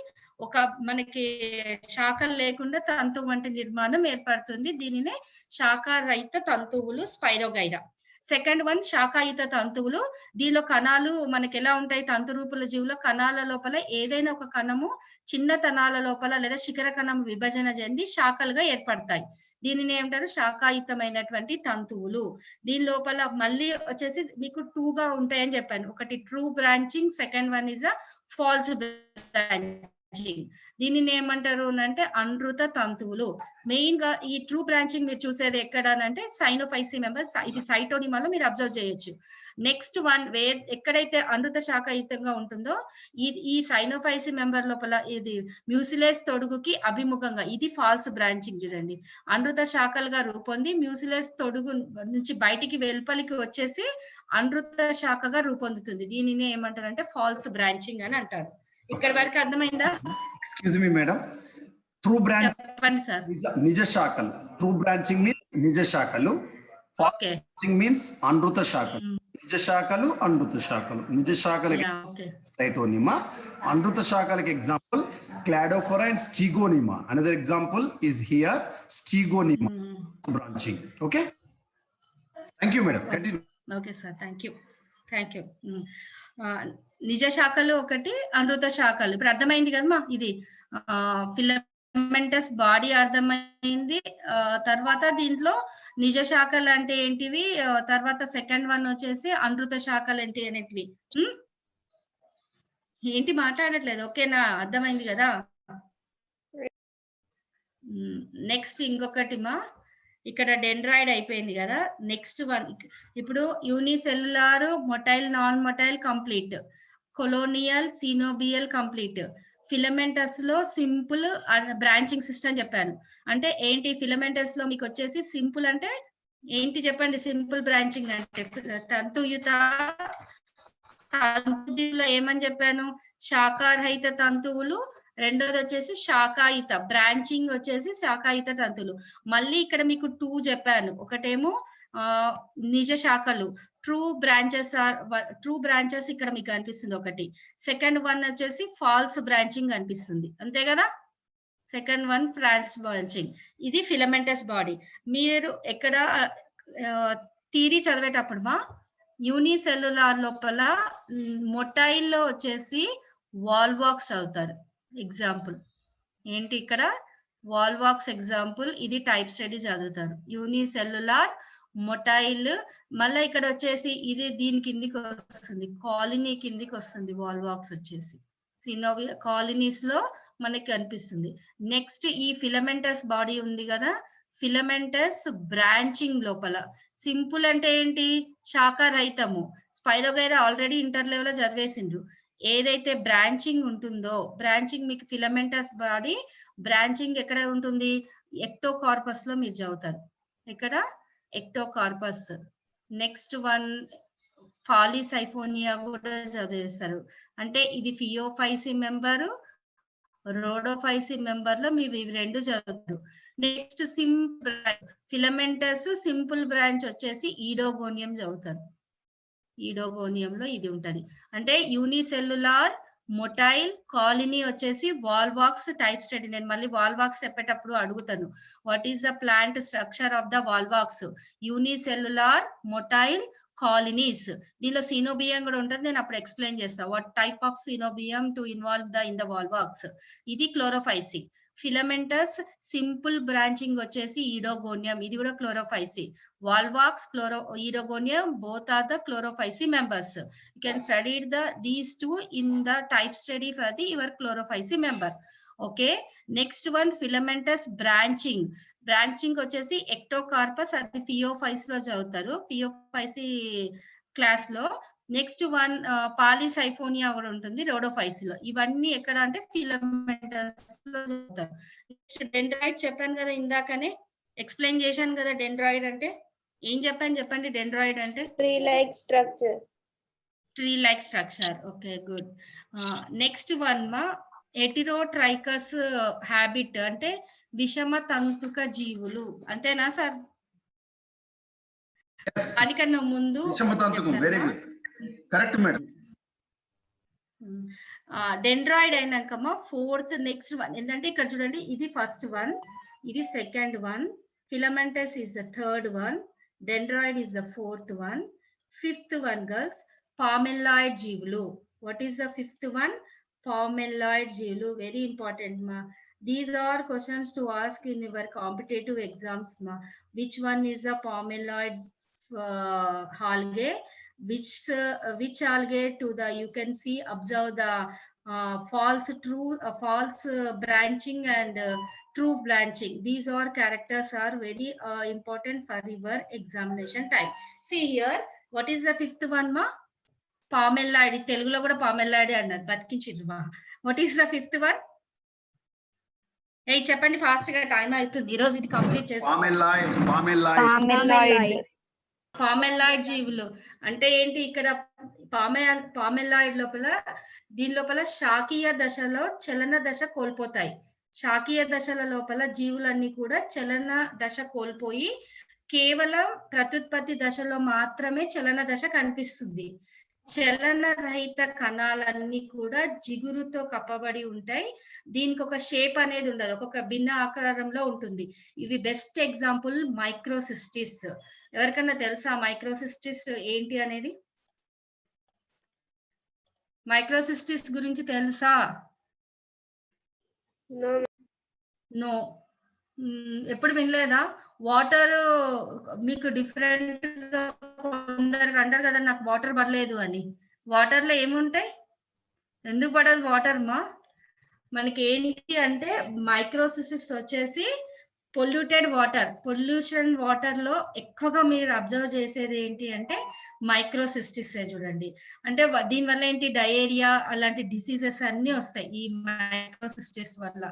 ఒక మనకి శాఖలు లేకుండా తంతువు వంటి నిర్మాణం ఏర్పడుతుంది. దీనినే శాఖారహిత తంతువులు, స్పైరోగైరా. సెకండ్ వన్ శాఖాయుత తంతువులు. దీనిలో కణాలు మనకి ఎలా ఉంటాయి? తంతు రూపుల జీవుల కణాల లోపల ఏదైనా ఒక కణము చిన్న కణాల లోపల లేదా శిఖర కణం విభజన చెంది శాఖలుగా ఏర్పడతాయి. దీనిని ఏమంటారు? శాఖాయుతమైనటువంటి తంతువులు. దీని లోపల మళ్ళీ వచ్చేసి మీకు 2 గా ఉంటాయని చెప్పాను. ఒకటి true branching, second one is a false branching. దీనిని ఏమంటారు అంటే అనృత తంతువులు. మెయిన్ గా ఈ ట్రూ బ్రాంచింగ్ మీరు చూసేది ఎక్కడ అంటే సైనోఫైసి మెంబర్స్, ఇది సైటోనిమాలో మీరు అబ్జర్వ్ చేయొచ్చు. నెక్స్ట్ వన్ ఎక్కడైతే అనృత శాఖాయుతంగా ఉంటుందో ఈ సైనోఫైసి మెంబర్ లోపల ఇది మ్యూసిలేజ్ తొడుగుకి అభిముఖంగా, ఇది ఫాల్స్ బ్రాంచింగ్. చూడండి, అనృత శాఖలుగా రూపొంది మ్యూసిలేజ్ తొడుగు నుంచి బయటికి వెలుపలికి వచ్చేసి అనృత శాఖగా రూపొందుతుంది. దీనిని ఏమంటారు అంటే ఫాల్స్ బ్రాంచింగ్ అని అంటారు. ఇక్కడ వరకు అర్థమైందా? Excuse me madam, true branch చెప్పండి సార్. నిజ శాఖలు. ట్రూ బ్రాంచింగ్ మీన్స్ నిజ శాఖలు, ఓకే, బ్రాంచింగ్ మీన్స్ అనృత శాఖలు. నిజ శాఖలు, అనృత శాఖలు. నిజ శాఖలకి సైటోనిమా, అనృత శాఖలకి example Cladophora and Stigonema. Another example is here Stigonema branching. Okay, thank you madam, continue. Okay sir, thank you. నిజ శాఖలు ఒకటి, అనృత శాఖలు. ఇప్పుడు అర్థమైంది కదమ్మా. ఇది ఫిలమెంటస్ బాడీ అర్థమైంది. తర్వాత దీంట్లో నిజ శాఖలు అంటే ఏంటివి, తర్వాత సెకండ్ వన్ వచ్చేసి అనృత శాఖలు ఏంటి అనేటివి. ఏంటి మాట్లాడట్లేదు? ఓకేనా? అర్థమైంది కదా? నెక్స్ట్ ఇంకొకటి మా, ఇక్కడ డెండ్రాయిడ్ అయిపోయింది కదా. నెక్స్ట్ వన్ ఇప్పుడు unicellular, motile, non motile complete, colonial, coenobial complete. Filamentous లో సింపుల్ బ్రాంచింగ్ సిస్టమ్ చెప్పాను. అంటే ఏంటి ఫిలమెంటస్ లో మీకు వచ్చేసి సింపుల్ అంటే ఏంటి చెప్పండి? సింపుల్ బ్రాంచింగ్ అంటే తంతుయుత తంతువులో ఏమని చెప్పాను? శాఖారహిత తంతువులు. రెండోది వచ్చేసి శాఖాయుత బ్రాంచింగ్ వచ్చేసి శాఖాయుత తంతువులు. మళ్ళీ ఇక్కడ మీకు 2 చెప్పాను. ఒకటేమో నిజ శాఖలు, ట్రూ బ్రాంచెస్ ఇక్కడ మీకు అనిపిస్తుంది ఒకటి. సెకండ్ వన్ వచ్చేసి ఫాల్స్ బ్రాంచింగ్ అనిపిస్తుంది, అంతే కదా? Second one falls branching. ఇది ఫిలమెంటస్ బాడీ. మీరు ఎక్కడ థియరీ చదివేటప్పుడు మా యూనిసెల్యులార్ లోపల మొటైల్లో వచ్చేసి వాల్వాక్స్ చదువుతారు. ఎగ్జాంపుల్ ఏంటి? ఇక్కడ వాల్వాక్స్ ఎగ్జాంపుల్. ఇది టైప్ స్టడీ చదువుతారు. Unicellular, motile. మళ్ళీ ఇక్కడ వచ్చేసి ఇది దీని కిందికి వస్తుంది, కాలనీ కిందికి వస్తుంది. వాల్వాక్స్ వచ్చేసి కాలనీస్ లో మనకి కనిపిస్తుంది. నెక్స్ట్ ఈ ఫిలమెంటస్ బాడీ ఉంది కదా, ఫిలమెంటస్ బ్రాంచింగ్ లోపల సింపుల్ అంటే ఏంటి? శాఖారహితము. స్పైరోగైరా ఆల్రెడీ ఇంటర్ లెవెల్ లో చదివేసిండ్రు. ఏదైతే బ్రాంచింగ్ ఉంటుందో, బ్రాంచింగ్ మీకు ఫిలమెంటస్ బాడీ బ్రాంచింగ్ ఎక్కడ ఉంటుంది? ఎక్టోకార్పస్ లో మీరు చదువుతారు. ఇక్కడ ఎక్టోకార్పస్. నెక్స్ట్ వన్ పాలిసైఫోనియా కూడా చదివేస్తారు. అంటే ఇది ఫియోఫైసి మెంబరు, రోడోఫైసి మెంబర్ లో మీరు ఇవి రెండు చదువుతారు. నెక్స్ట్ ఫిలమెంటస్ సింపుల్ బ్రాంచ్ వచ్చేసి ఈడోగోనియం చదువుతారు. ఈడోగోనియంలో ఇది ఉంటది. అంటే యూనిసెల్యులార్ మొటైల్ కాలనీ వచ్చేసి వాల్వాక్స్ టైప్ స్టడీ. నేను మళ్ళీ వాల్వాక్స్ చెప్పేటప్పుడు అడుగుతాను, what is the plant structure of the Volvox? Unicellular motile colonies. దీనిలో సీనోబియం కూడా ఉంటుంది, నేను అప్పుడు ఎక్స్ప్లెయిన్ చేస్తాను what type of coenobium to involve in the Volvox. ఇది క్లోరోఫైసి. ఫిలమెంటస్ సింపుల్ బ్రాంచింగ్ వచ్చేసి ఈడోగోనియం, ఇది కూడా Chlorophyceae. Volvox, Oedogonium both are the chlorophysi members. You can study these two in the type study for your chlorophysi member. Okay, next one filamentous branching. Branching వచ్చేసి ectocarpus అది Phaeophyceae లో చదువుతారు, Phaeophyceae class లో. Next one పాలిసైఫోనియా కూడా ఉంటుంది Rhodophyceae లో. ఇవన్నీ ఎక్కడ అంటే ఫిలమెంటస్ లో చదువుతారు. నెక్స్ట్ డెండ్రాయిడ్ చెప్పాను కదా ఇందాకనే, ఎక్స్ప్లెయిన్ చేశాను కదా. డెండ్రాయిడ్ అంటే ఏం చెప్పాను చెప్పండి? డెండ్రాయిడ్ అంటే Tree-like structure. Tree like structure. Okay, good. Next one మా ఎటిరోట్రైకస్ హ్యాబిట్ అంటే విషమ తంతుక జీవులు, అంతేనా సార్? దానికన్నా ముందు విషమతంతుకం. Very good, correct madam. Dendroid అయినాకమ్మా ఫోర్త్ నెక్స్ట్ వన్ ఏంటంటే ఇక్కడ చూడండి, ఇది ఫస్ట్ వన్, ఇది second one, filamentous is the third one, dendroid is the fourth one, fifth one girls palmelloid జీవులు. What is the fifth one? Palmelloid జీవులు. Very important ma. These are questions to ask in your competitive exams ma. Which one is the palmelloid algae? Which algae to the, you can see, observe the false branching and true branching. These are characters are very important for your examination time. See here, what is the fifth one ma? Palmelloid. Telugulo kuda palmelloid annaru, batikinchirru ma. What is the fifth one? Hey, చెప్పండి fast గా, time అవుతుంది. ఈ రోజు ఇది complete చేస్తాం. పామెల్లాయిడ్ జీవులు అంటే ఏంటి? ఇక్కడ పామెల్లాయిడ్ లోపల, దీని లోపల శాకీయ దశలో చలన దశ కోల్పోతాయి. శాకీయ దశల లోపల జీవులన్నీ కూడా చలన దశ కోల్పోయి కేవలం ప్రత్యుత్పత్తి దశలో మాత్రమే చలన దశ కనిపిస్తుంది. చలన రహిత కణాలన్నీ కూడా జిగురుతో కప్పబడి ఉంటాయి. దీనికి ఒక షేప్ అనేది ఉండదు, ఒక్కొక్క భిన్న ఆకారంలో ఉంటుంది. ఇవి బెస్ట్ ఎగ్జాంపుల్ మైక్రోసిస్టిస్. ఎవరికన్నా తెలుసా మైక్రోసిస్టిస్ ఏంటి అనేది? మైక్రోసిస్టిస్ గురించి తెలుసా? నో, ఎప్పుడు వినలేదా? వాటర్ మీకు డిఫరెంట్ గా కొందరికి అంటారు కదా, నాకు వాటర్ పడలేదు అని. వాటర్ లో ఏముంటాయి? ఎందుకు పడదు వాటర్ మా? మనకి ఏంటి అంటే మైక్రోసిస్టిస్ వచ్చేసి పొల్యూటెడ్ వాటర్, పొల్యూషన్ వాటర్ లో ఎక్కువగా మీరు అబ్జర్వ్ చేసేది ఏంటి అంటే మైక్రోసిస్టిస్. చూడండి, అంటే దీని వల్ల ఏంటి, డయేరియా అలాంటి డిసీజెస్ అన్ని వస్తాయి ఈ మైక్రోసిస్టిస్ వల్ల.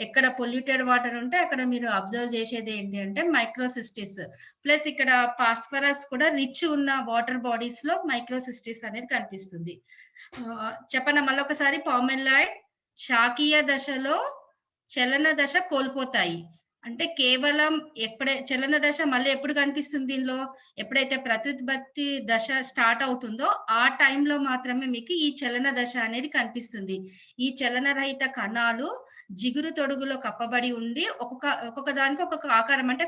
ఎక్కడ పొల్యూటెడ్ వాటర్ ఉంటే అక్కడ మీరు అబ్జర్వ్ చేసేది ఏంటి అంటే మైక్రోసిస్టిస్. ప్లస్ ఇక్కడ ఫాస్ఫరస్ కూడా రిచ్ ఉన్న వాటర్ బాడీస్ లో మైక్రోసిస్టిస్ అనేది కనిపిస్తుంది. చెప్పండి మళ్ళీ ఒకసారి. పామెల్లాయిడ్ శాకీయ దశలో చలన దశ కోల్పోతాయి. అంటే కేవలం చలన దశ మళ్ళీ ఎప్పుడు కనిపిస్తుంది దీనిలో? ఎప్పుడైతే ప్రత్యుత్పత్తి దశ స్టార్ట్ అవుతుందో ఆ టైంలో మాత్రమే మీకు ఈ చలన దశ అనేది కనిపిస్తుంది. ఈ చలన రహిత కణాలు జిగురు తొడుగులో కప్పబడి ఉండి ఒక్కొక్క దానికి ఒక్కొక్క ఆకారం, అంటే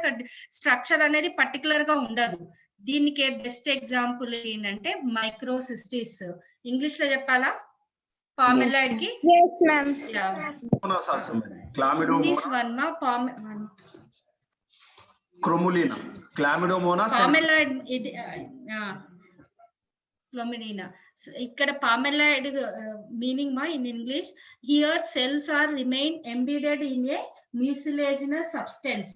స్ట్రక్చర్ అనేది పర్టికులర్ గా ఉండదు. దీనికి బెస్ట్ ఎగ్జాంపుల్ ఏంటంటే మైక్రోసిస్టిస్. ఇంగ్లీష్ లో చెప్పాలా పామెల్లాయిడ్ కి? Yes, ma'am. This one ma Chromulina, Chlamydomonas, palmelloid ఇది క్లోమిడినా. ఇక్కడ పామెల్లాయిడ్ మీనింగ్ మా in English, here cells are remain embedded in a mucilaginous substance.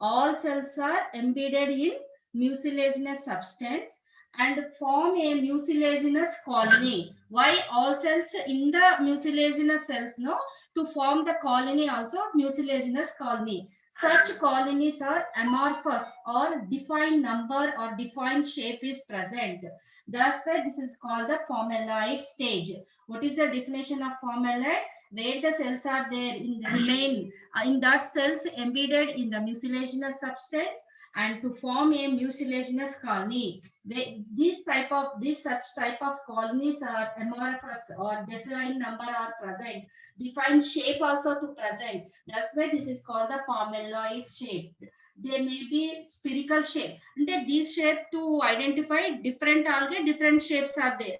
All cells are embedded in mucilaginous substance and form a mucilaginous colony. Why all cells in the mucilaginous cells, no? To form the colony also mucilaginous colony. Such colonies are amorphous or defined number or defined shape is present. That's why this is called the pomelloid stage. What is the definition of pomelloid? Where the cells are there in the remain in that cells embedded in the mucilaginous substance and to form a mucilaginous colony. Such type of colonies are amorphous or defined number are present, defined shape also to present. That's why this is called the pomelloid shape. They may be spherical shape, and these shape to identify different algae, different shapes are there.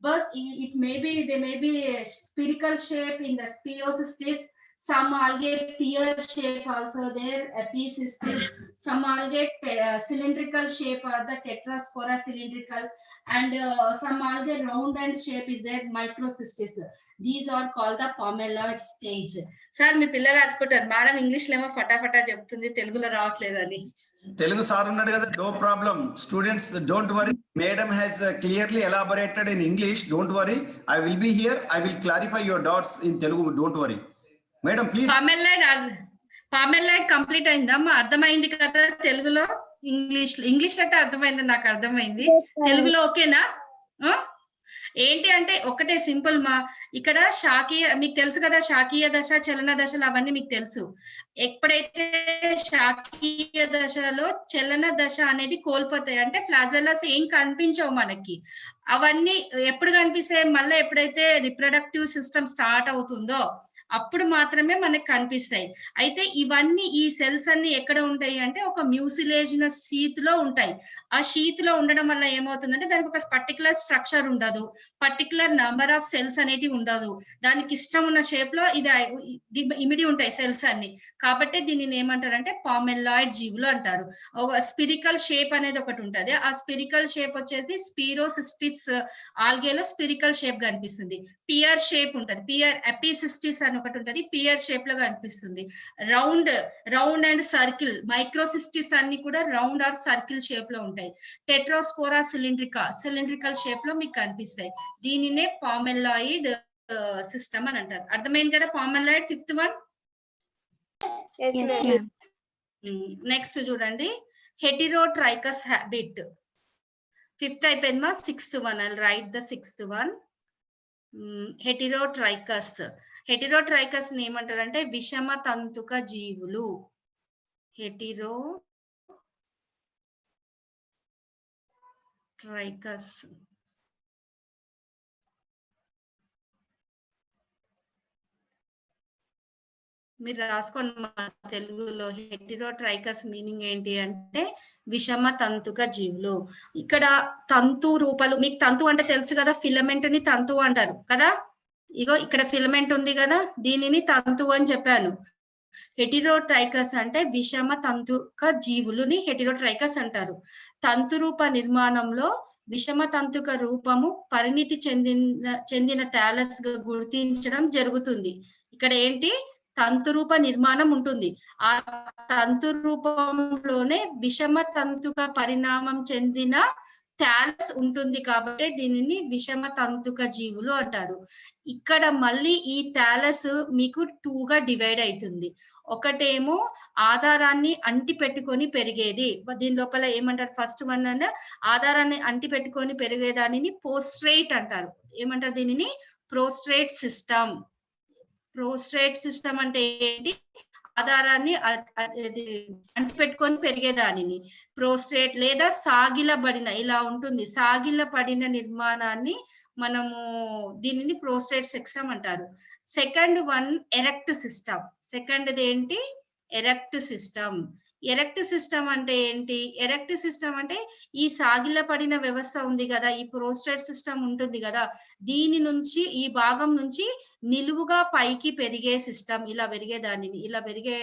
But they may be a spherical shape in the Spiosystis. Some algae pear shape also there, Epicystis. Some algae cylindrical shape are the Tetraspora cylindrical, and some algae round and shape is there, Microcystis. These are called the pomelloid stage. Sir మీ పిల్లలు అనుకుంటారు madam English లో ఏమో ఫటాఫటా చెప్తుంది తెలుగులో రావట్లేదని. Telugu sir ఉన్నాడు కదా, no problem. Students don't worry, madam has clearly elaborated in English. Don't worry, I will be here, I will clarify your doubts in Telugu. Don't worry madam, please. Palmelloid complete అయిందమ్మా, అర్థమైంది కదా తెలుగులో? ఇంగ్లీష్ అయితే అర్థమైంది, నాకు అర్థమైంది. తెలుగులో ఓకేనా? ఏంటి అంటే ఒకటే సింపుల్ మా, ఇక్కడ శాకీయ మీకు తెలుసు కదా, శాకీయ దశ చలన దశలు అవన్నీ మీకు తెలుసు. ఎప్పుడైతే శాకీయ దశలో చలన దశ అనేది కోల్పోతాయి అంటే ఫ్లాజెల్లాస్ ఏం కనిపించవు మనకి. అవన్నీ ఎప్పుడు కనిపిస్తాయి? మళ్ళీ ఎప్పుడైతే రిప్రొడక్టివ్ సిస్టమ్ స్టార్ట్ అవుతుందో అప్పుడు మాత్రమే మనకు కనిపిస్తాయి. అయితే ఇవన్నీ ఈ సెల్స్ అన్ని ఎక్కడ ఉంటాయి అంటే ఒక మ్యూసిలేజినస్ షీత్ లో ఉంటాయి. ఆ షీత్ లో ఉండడం వల్ల ఏమవుతుందంటే దానికి ఒక పర్టికులర్ స్ట్రక్చర్ ఉండదు, పర్టికులర్ నంబర్ ఆఫ్ సెల్స్ అనేటివి ఉండదు. దానికి ఇష్టం ఉన్న షేప్ లో ఇది ఇమిడి ఉంటాయి సెల్స్ అన్ని. కాబట్టి దీనిని ఏమంటారంటే పామెల్లాయిడ్ జీవులు అంటారు. ఒక స్పిరికల్ షేప్ అనేది ఒకటి ఉంటది. ఆ స్పిరికల్ షేప్ వచ్చేసి స్పిరోసిస్టిస్ ఆల్గేలో స్పిరికల్ షేప్ కనిపిస్తుంది. పియర్ షేప్ ఉంటది, పియర్ ఎపిసిస్టిస్ అని ఒకటి ఉంటది, పియర్ షేప్ లో కనిపిస్తుంది. రౌండ్ అండ్ సర్కిల్ మైక్రోసిస్టిస్ అన్ని కూడా రౌండ్ ఆర్ సర్కిల్ షేప్ లో ఉంటాయి. టెట్రోస్పోరా సిలిండ్రికల్ షేప్ లో మీకు కనిపిస్తాయి. దీనినే పామెల్లాయిడ్ సిస్టమ్ అని అంటారు. అర్థమైంది కదా పామెల్లాయిడ్ ఫిఫ్త్ వన్? నెక్స్ట్ చూడండి, హెటిరోట్రైకస్ హ్యాబిట్. ఫిఫ్త్ అయిపోయింది మా, sixth one. I write the sixth one. Heterotrichous ని ఏమంటారంటే విషమ తంతుక జీవులు. హెటిరోట్రైకస్ మీరు రాసుకోండి మా తెలుగులో. హెటిరోట్రైకస్ మీనింగ్ ఏంటి అంటే విషమ తంతుక జీవులు. ఇక్కడ తంతు రూపాలు, మీకు తంతు అంటే తెలుసు కదా, ఫిలమెంట్ ని తంతు అంటారు కదా. ఇగో ఇక్కడ ఫిలమెంట్ ఉంది కదా, దీనిని తంతు అని చెప్పాను. హెటిరోట్రైకస్ అంటే విషమ తంతుక జీవులుని హెటిరోట్రైకస్ అంటారు. తంతు రూప నిర్మాణంలో విషమ తంతుక రూపము పరిణితి చెందిన టాలస్ గా గుర్తించడం జరుగుతుంది. ఇక్కడ ఏంటి, తంతు రూప నిర్మాణం ఉంటుంది. ఆ తంతు రూపంలోనే విషమ తంతుక పరిణామం చెందిన టాలస్ ఉంటుంది. కాబట్టి దీనిని విషమ తంతుక జీవులు అంటారు. ఇక్కడ మళ్ళీ ఈ టాలస్ మీకు 2 గా డివైడ్ అవుతుంది. ఒకటేమో ఆధారాన్ని అంటి పెట్టుకొని పెరిగేది, దీని లోపల ఏమంటారు, ఫస్ట్ వన్ అన్న ఆధారాన్ని అంటి పెట్టుకొని పెరిగేదానిని పోస్ట్రేట్ అంటారు. ఏమంటారు దీనిని? Prostrate system. ప్రోస్ట్రేట్ సిస్టమ్ అంటే ఏంటి? ఆధారాన్ని అంటి పెట్టుకొని పెరిగేదానిని ప్రోస్ట్రేట్ లేదా సాగిలబడిన, ఇలా ఉంటుంది, సాగిలపడిన నిర్మాణాన్ని మనము దీనిని ప్రోస్ట్రేట్ సిస్టమ్ అంటారు. Second one erect system. సెకండ్ది ఏంటి? Erect system. ఎరెక్ట్ సిస్టమ్ అంటే ఏంటి? ఎరెక్ట్ సిస్టమ్ అంటే ఈ సాగిల పడిన వ్యవస్థ ఉంది కదా, ఈ ప్రోస్ట్రేట్ సిస్టమ్ ఉంటుంది కదా, దీని నుంచి ఈ భాగం నుంచి నిలువుగా పైకి పెరిగే సిస్టమ్, ఇలా పెరిగే దానిని, ఇలా పెరిగే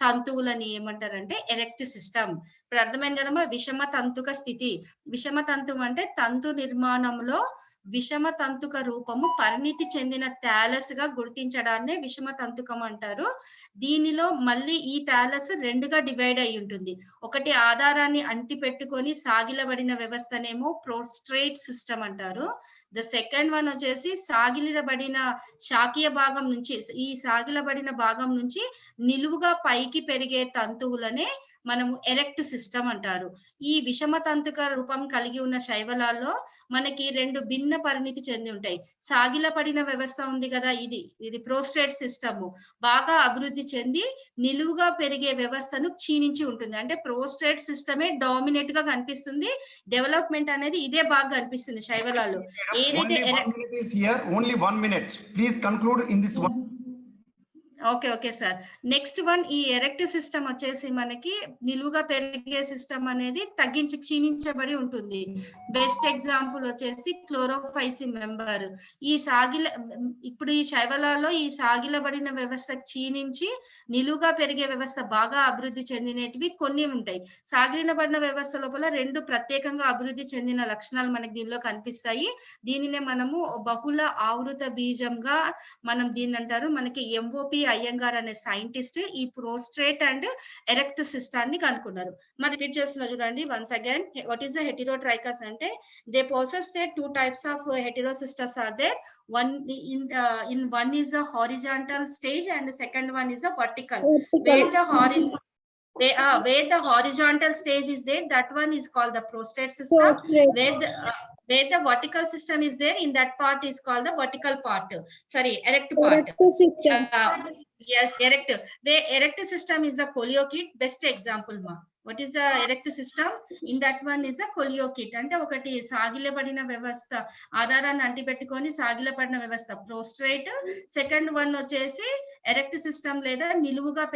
తంతువులని ఏమంటారంటే ఎరెక్ట్ సిస్టమ్. ఇప్పుడు అర్థమైంది కదమ్మా, విషమ తంతుక స్థితి. విషమ తంతువు అంటే తంతు నిర్మాణంలో విషమ తంతుక రూపము పరిణితి చెందిన థాలస్ గా గుర్తించడాన్నే విషమ తంతుకం అంటారు. దీనిలో మళ్ళీ ఈ థాలస్ రెండుగా డివైడ్ అయి ఉంటుంది. ఒకటి ఆధారాన్ని అంటి పెట్టుకొని సాగిలబడిన వ్యవస్థనేమో ప్రోస్ట్రేట్ సిస్టమ్ అంటారు. ద సెకండ్ వన్ వచ్చేసి సాగిలబడిన శాఖీయ భాగం నుంచి, ఈ సాగిలబడిన భాగం నుంచి నిలువుగా పైకి పెరిగే తంతువులనే మనము ఎరెక్ట్ సిస్టమ్ అంటారు. ఈ విషమ తంతుక రూపం కలిగి ఉన్న శైవలాల్లో మనకి రెండు భిన్న పరిణితి చెంది ఉంటాయి. సాగిలపడిన వ్యవస్థ ఉంది కదా, ఇది ప్రోస్ట్రేట్ సిస్టమ్ బాగా అభివృద్ధి చెంది నిలువుగా పెరిగే వ్యవస్థను క్షీణించి ఉంటుంది. అంటే ప్రోస్ట్రేట్ సిస్టమే డామినేట్ గా కనిపిస్తుంది. డెవలప్మెంట్ అనేది ఇదే బాగా కనిపిస్తుంది శైవలాల్లో. ఏదైతే only 1 minute. Please conclude in this one. Okay sir. Next one ఈ ఎరెక్ట్ సిస్టమ్ వచ్చేసి మనకి నిలువుగా పెరిగే సిస్టమ్ అనేది క్షీణించబడి ఉంటుంది. బెస్ట్ ఎగ్జాంపుల్ వచ్చేసి క్లోరోఫైసి మెంబర్. ఇప్పుడు ఈ శైవలాల్లో ఈ సాగిలబడిన వ్యవస్థ క్షీణించి నిలువుగా పెరిగే వ్యవస్థ బాగా అభివృద్ధి చెందినవి కొన్ని ఉంటాయి. సాగిలబడిన వ్యవస్థ లోపల రెండు ప్రత్యేకంగా అభివృద్ధి చెందిన లక్షణాలు మనకి దీనిలో కనిపిస్తాయి. దీనినే మనము బహుళ ఆవృత బీజంగా మనం దీన్ని అంటారు. మనకి ఎంఓపి అయ్యంగార్ అనే సైంటిస్ట్ ఈ ప్రోస్ట్రేట్ అండ్ ఎరెక్ట్ సిస్టాన్ని కనుక్కున్నారు. మరి రిపీట్ చేస్తున్నా చూడండి once again. What is the heterotrichous అంటే they possess two types of heterocystus are there. One is a horizontal stage and the second one is a vertical. Where the horizontal stage is there, that one is called the prostate system. Where the vertical system is there, in that part is called the vertical part. Sorry, erect part. Yes, erect. The erect system is a coleochete. Best example ma. What is the erect system? In that one is a coleochete. అంటే ఒకటి సాగిలబడిన వ్యవస్థ, ఆధారాన్ని అంటిపెట్టుకొని సాగిలపడిన వ్యవస్థ prostrate. Second one వచ్చేసి erect system లేదా నిలువుగా